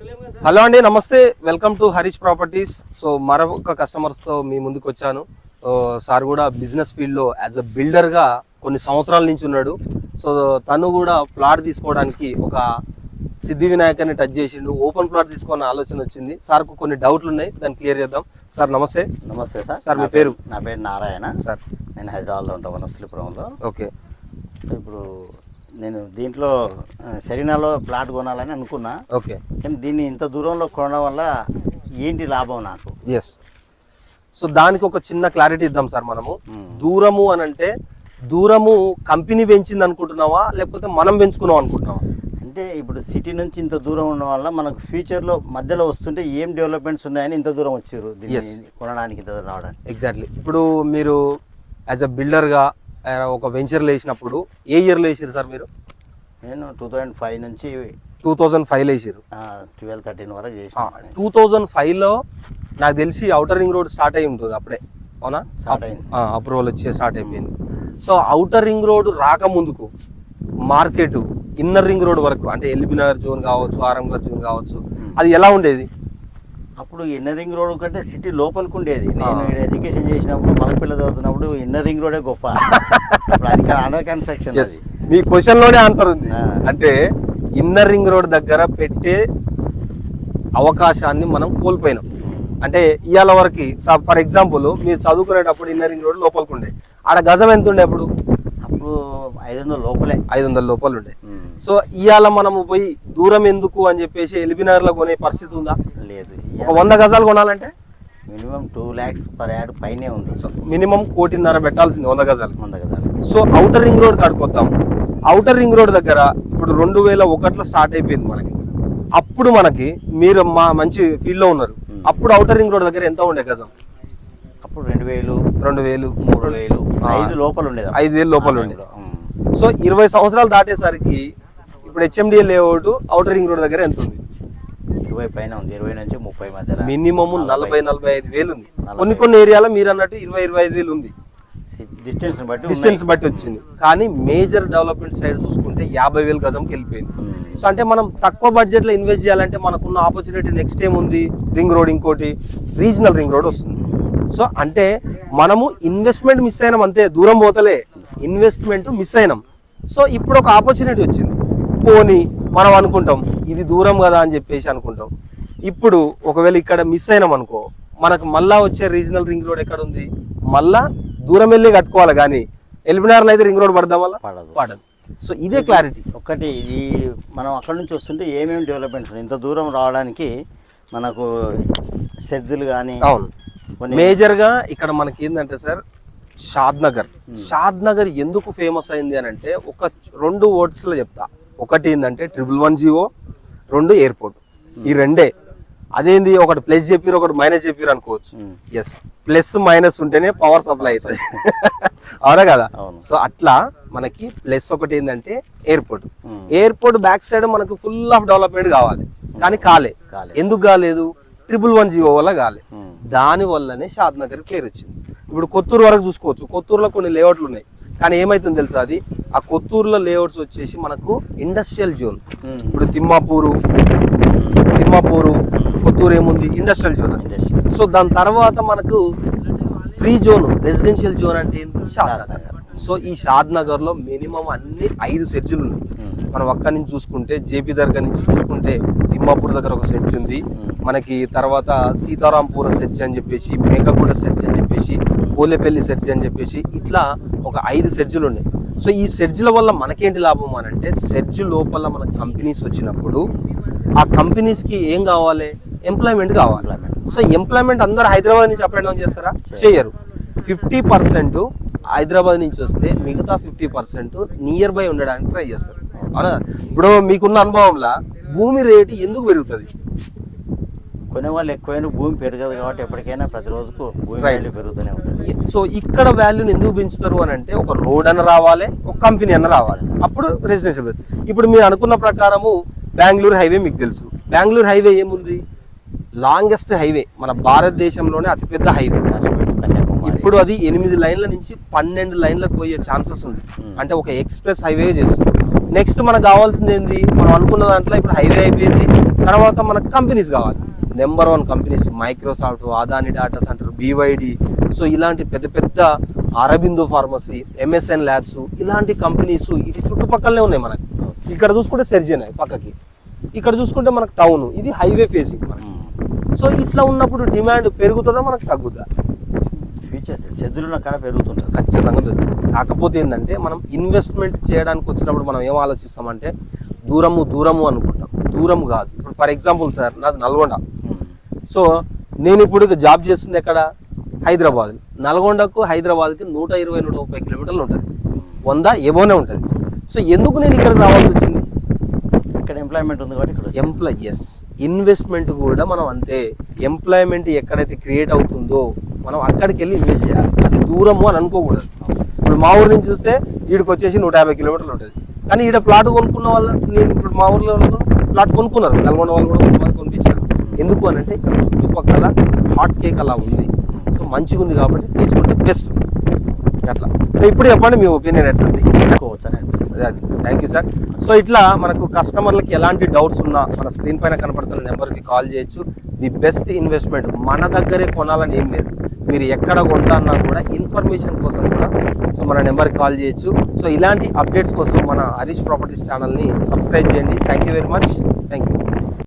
Hello అండి, నమస్తే. Welcome to Harish properties. So మరొక కస్టమర్స్తో మీ ముందుకు వచ్చాను. సార్ కూడా బిజినెస్ ఫీల్డ్లో యాజ్ అ బిల్డర్గా కొన్ని సంవత్సరాల నుంచి ఉన్నాడు. సో తను కూడా ప్లాట్ తీసుకోవడానికి ఒక సిద్ధి వినాయకాన్ని టచ్ చేసిండు. ఓపెన్ ప్లాట్ తీసుకోవాలని ఆలోచన వచ్చింది. సార్కు కొన్ని డౌట్లు ఉన్నాయి, దాన్ని క్లియర్ చేద్దాం. సార్ నమస్తే. నమస్తే సార్. సార్ మీ పేరు? నా పేరు నారాయణ సార్. నేను హైదరాబాద్లో ఉంటాను, వనస్థలిపురంలో. ఓకే. ఇప్పుడు నేను దీంట్లో సెరీనాలో ప్లాట్ కొనాలని అనుకున్నా. ఓకే. కానీ దీన్ని ఇంత దూరంలో కొనడం వల్ల ఏంటి లాభం నాకు? ఎస్. సో దానికి ఒక చిన్న క్లారిటీ ఇద్దాం సార్. మనము దూరము అని అంటే దూరము కంపెనీ పెంచింది అనుకుంటున్నావా, లేకపోతే మనం పెంచుకున్నాం అనుకుంటున్నావా? అంటే ఇప్పుడు సిటీ నుంచి ఇంత దూరం ఉండడం వల్ల మనకు ఫ్యూచర్లో మధ్యలో వస్తుంటే ఏం డెవలప్మెంట్స్ ఉన్నాయని ఇంత దూరం వచ్చారు దీన్ని కొనడానికి, ఇంత దూరం రావడానికి. ఎగ్జాక్ట్లీ. ఇప్పుడు మీరు యాజ్ అ బిల్డర్గా ఒక వెంచర్లో వేసినప్పుడు ఏ ఇయర్లో వేసారు సార్ మీరు? నేను 2005 నుంచి 2005లో వేసారు. 12-13 వరకు చేసి. 2005లో నాకు తెలిసి ఔటర్ రింగ్ రోడ్ స్టార్ట్ అయి ఉంటుంది అప్పుడే, అవునా? స్టార్ట్ అయింది, అప్రూవల్ వచ్చి స్టార్ట్ అయిపోయింది. సో ఔటర్ రింగ్ రోడ్ రాకముందుకు మార్కెట్ ఇన్నర్ రింగ్ రోడ్ వరకు, అంటే ఎల్బీ నగర్ జోన్ కావచ్చు, ఆరంగర్ జోన్ కావచ్చు, అది ఎలా ఉండేది? అప్పుడు ఇన్నర్ రింగ్ రోడ్ కంటే సిటీ లోపలికి ఉండేది. నేను ఎడ్యుకేషన్ చేసినప్పుడు మలపిల్ల చదువుతున్నప్పుడు ఇన్నర్ రింగ్ రోడే గొప్ప. అది అండర్ కన్స్ట్రక్షన్. మీ క్వశ్చన్ లోనే ఆన్సర్ ఉంది. అంటే ఇన్నర్ రింగ్ రోడ్ దగ్గర పెట్టే అవకాశాన్ని మనం కోల్పోయినాం. అంటే ఇవాళ వరకు ఫర్ ఎగ్జాంపుల్ మీరు చదువుకునేటప్పుడు ఇన్నర్ రింగ్ రోడ్ లోపలికి ఉండే, ఆడ గజం ఎంత ఉండే అప్పుడు? 500 లోపలే, 500 లోపల ఉండే. సో ఇవాళ మనము పోయి దూరం ఎందుకు అని చెప్పేసి ఎల్బీ నగర్ లో కొనే పరిస్థితి ఉందా? లేదు. ఒక 100 గజాలు కొనాలంటే మినిమం 2 lakhs పర్ యాడ్ పైనే ఉంది. మినిమం 1.5 పెట్టాల్సింది 100 గజాలు. 100 గజాలు. సో ఔటర్ రింగ్ రోడ్ కాడుకొద్దాం. ఔటర్ రింగ్ రోడ్ దగ్గర ఇప్పుడు 2001లో స్టార్ట్ అయిపోయింది మనకి. అప్పుడు మనకి మీరు మంచి ఫీల్డ్ లో ఉన్నారు. అప్పుడు ఔటర్ రింగ్ రోడ్ దగ్గర ఎంత ఉండే గజం? అప్పుడు 2000, 3000, 3000, 5 లోపల ఉండేది. 5000 లోపల ఉండేది. సో 20 సంవత్సరాలు దాటేసరికి ఇప్పుడు HMDA layout outer ring road దగ్గర ఎంత ఉంది? 20 పైన ఉంది. 20 నుంచి 30 మధ్యలో. మినిమం 40-45 వేలు ఉంది. కొన్ని ఏరియాలో మీరు అన్నట్టు 20-25 వేలు ఉంది. డిస్టెన్స్ బట్టి వచ్చింది. కానీ మేజర్ డెవలప్మెంట్ సైడ్ చూసుకుంటే 50,000 గజంకి వెళ్ళిపోయింది. సో అంటే మనం తక్కువ బడ్జెట్ లో ఇన్వెస్ట్ చేయాలంటే మనకున్న ఆపర్చునిటీ నెక్స్ట్ ఏముంది? రింగ్ రోడ్, ఇంకోటి రీజనల్ రింగ్ రోడ్ వస్తుంది. సో అంటే మనము ఇన్వెస్ట్మెంట్ మిస్ అయినాం, అంతే. దూరం పోతలే, ఇన్వెస్ట్మెంట్ మిస్ అయినాం. సో ఇప్పుడు ఒక ఆపర్చునిటీ వచ్చింది. పోనీ మనం అనుకుంటాం ఇది దూరం కదా అని చెప్పేసి అనుకుంటాం. ఇప్పుడు ఒకవేళ ఇక్కడ మిస్ అయినాం అనుకో, మనకు మళ్ళా వచ్చే రీజనల్ రింగ్ రోడ్ ఎక్కడ ఉంది? మళ్ళా దూరం వెళ్ళి కట్టుకోవాలి. కానీ ఎల్బీ నగర్లో అయితే రింగ్ రోడ్ పడదాం వల్ల పడదు. సో ఇదే క్లారిటీ. ఒకటి ఇది మనం అక్కడ నుంచి వస్తుంటే ఏమేమి డెవలప్మెంట్స్ ఇంత దూరం రావడానికి మనకు సెడ్జులు కానీ. అవును. మేజర్గా ఇక్కడ మనకి ఏంటంటే సార్, షాద్ నగర్ ఎందుకు ఫేమస్ అయింది అని అంటే ఒక 2 వర్డ్స్ లో చెప్తా. ఒకటి ఏంటంటే 111 2 ఎయిర్పోర్ట్. ఈ రెండే. అదేంది, ఒకటి ప్లస్ చెప్పారు, ఒకటి మైనస్ చెప్పారు అనుకోవచ్చు. ఎస్, ప్లస్ మైనస్ ఉంటేనే పవర్ సప్లై అవుతుంది. అవునా కదా? సో అట్లా మనకి ప్లస్ ఒకటి ఏంటంటే ఎయిర్పోర్ట్ బ్యాక్ సైడ్ మనకు ఫుల్ ఆఫ్ డెవలప్మెంట్ కావాలి. కానీ కాలే. ఎందుకు కాలేదు? 111 వల్ల కాలే. దాని వల్లనే షాద్ నగర్ పేరు వచ్చింది. ఇప్పుడు కొత్తూరు వరకు చూసుకోవచ్చు. కొత్తూరులో కొన్ని లేఅవుట్లు ఉన్నాయి. కానీ ఏమైతుంది తెలుసా, అది ఆ కొత్తూరులో లేఅవుట్స్ వచ్చేసి మనకు ఇండస్ట్రియల్ జోన్. ఇప్పుడు తిమ్మాపూరు, కొత్తూరు ఏముంది? Industrial zone. సో దాని తర్వాత మనకు ఫ్రీ జోన్, రెసిడెన్షియల్ జోన్ అంటే ఏంటి? షాద్ నగర్. సో ఈ షాద్ నగర్ లో మినిమం అన్ని 5 సెడ్జులు ఉన్నాయి. మనం అక్కడి నుంచి చూసుకుంటే జేపీ దర్గా నుంచి చూసుకుంటే తిమ్మాపూర్ దగ్గర ఒక సెర్చ్ ఉంది మనకి. తర్వాత సీతారాంపూర సెర్చ్ అని చెప్పేసి, మేకగూడ సెర్చ్ అని చెప్పేసి, పోలేపల్లి సెర్చ్ అని చెప్పేసి, ఇట్లా ఒక 5 సెర్చ్లు ఉన్నాయి. సో ఈ సెర్చ్ల వల్ల మనకేంటి లాభం అని అంటే, సెర్చ్ లోపల మనకు కంపెనీస్ వచ్చినప్పుడు ఆ కంపెనీస్కి ఏం కావాలి? ఎంప్లాయ్మెంట్ కావాలి. సో ఎంప్లాయ్మెంట్ అందరూ హైదరాబాద్ నుంచి అప్ అండ్ డౌన్ చేస్తారా? చేయరు. 50% హైదరాబాద్ నుంచి వస్తే మిగతా 50% నియర్ బై ఉండడానికి ట్రై చేస్తారు. అవునా? ఇప్పుడు మీకున్న అనుభవంలో భూమి రేటు ఎందుకు పెరుగుతుంది? కొనే వాళ్ళు ఎక్కువైనా భూమి పెరగదు కాబట్టి ఎప్పటికైనా ప్రతి రోజుకు భూమి వాల్యూ పెరుగుతూనే ఉంటుంది. సో ఇక్కడ వాల్యూని ఎందుకు పెంచుతారు అని అంటే, ఒక రోడ్ అన్న రావాలి, ఒక కంపెనీ అన్న రావాలి, అప్పుడు రెసిడెన్షియల్. ఇప్పుడు మీరు అనుకున్న ప్రకారము బెంగళూరు హైవే మీకు తెలుసు. బెంగళూరు హైవే ఏముంది? లాంగెస్ట్ హైవే, మన భారతదేశంలోనే అతిపెద్ద హైవే. ఇప్పుడు అది 8 లైన్ల నుంచి 12 లైన్లకు పోయే ఛాన్సెస్ ఉంది. అంటే ఒక ఎక్స్ప్రెస్ హైవే చేస్తుంది. నెక్స్ట్ మనకు కావాల్సింది ఏంది, మనం అనుకున్న దాంట్లో ఇప్పుడు హైవే అయిపోయింది, తర్వాత మనకు కంపెనీస్ కావాలి. Number 1 companies Microsoft, Adani data centre, BYD, so ఇలాంటి పెద్ద పెద్ద అరబిందో ఫార్మసీ, MSN ల్యాబ్స్, ఇలాంటి కంపెనీస్ ఇటు చుట్టుపక్కలనే ఉన్నాయి మనకి. ఇక్కడ చూసుకుంటే సెర్జన్ పక్కకి, ఇక్కడ చూసుకుంటే మనకు టౌన్, ఇది హైవే ఫేసింగ్ మనకి. సో ఇట్లా ఉన్నప్పుడు డిమాండ్ పెరుగుతుందా మనకు తగ్గుద్దా? ఫ్యూచర్ సెజ్జులున్న కాడ పెరుగుతుంటుంది, ఖచ్చితంగా పెరుగుతుంది. కాకపోతే ఏంటంటే మనం ఇన్వెస్ట్మెంట్ చేయడానికి వచ్చినప్పుడు మనం ఏం ఆలోచిస్తామంటే దూరము అనుకుంటాం. దూరం కాదు. ఇప్పుడు ఫర్ ఎగ్జాంపుల్ సార్, నాది నల్గొండ. సో నేను ఇప్పుడు జాబ్ చేస్తుంది ఎక్కడ? హైదరాబాద్. నల్గొండకు హైదరాబాద్కి 120-130 కిలోమీటర్లు ఉంటుంది, 100 ఎబోనే ఉంటుంది. సో ఎందుకు నేను ఇక్కడ రావాల్సి వచ్చింది? ఇక్కడ ఎంప్లాయ్మెంట్ ఉంది కాబట్టి ఇక్కడ ఎస్, ఇన్వెస్ట్మెంట్ కూడా మనం అంతే. ఎంప్లాయ్మెంట్ ఎక్కడైతే క్రియేట్ అవుతుందో మనం అక్కడికి వెళ్ళి ఇన్వెస్ట్ చేయాలి. అది దూరము అని అనుకోకూడదు. ఇప్పుడు మా ఊరి నుంచి చూస్తే వీడికి వచ్చేసి 150 కిలోమీటర్లు ఉంటుంది. కానీ ఈడ ప్లాట్ కొనుక్కున్న వాళ్ళు, నేను ఇప్పుడు మా ఊర్లో ప్లాట్ కొనుక్కున్నారు, నల్గొండ వాళ్ళు కూడా కొంతమంది కొనిపించారు. ఎందుకు అని అంటే ఇక్కడ చుట్టుపక్కల హాట్ కేక్ అలా ఉంది, సో మంచిగా ఉంది కాబట్టి తీసుకుంటే బెస్ట్ అట్లా. సో ఇప్పుడు చెప్పండి మీ ఒపీనియన్ ఎట్లుంది? అనుకోవచ్చు అని అనిపిస్తుంది. అది థ్యాంక్ యూ సార్. సో ఇట్లా మనకు కస్టమర్లకి ఎలాంటి డౌట్స్ ఉన్నా మన స్క్రీన్ పైన కనపడుతున్న నెంబర్కి కాల్ చేయొచ్చు. ది బెస్ట్ ఇన్వెస్ట్మెంట్ మన దగ్గరే కొనాలని ఏం లేదు, మీరు ఎక్కడ కొంటాన్నా కూడా ఇన్ఫర్మేషన్ కోసం కూడా సో మన నెంబర్కి కాల్ చేయొచ్చు. సో ఇలాంటి అప్డేట్స్ కోసం మన హరీష్ ప్రాపర్టీస్ ఛానల్ని సబ్స్క్రైబ్ చేయండి. Thank you very much. Thank you.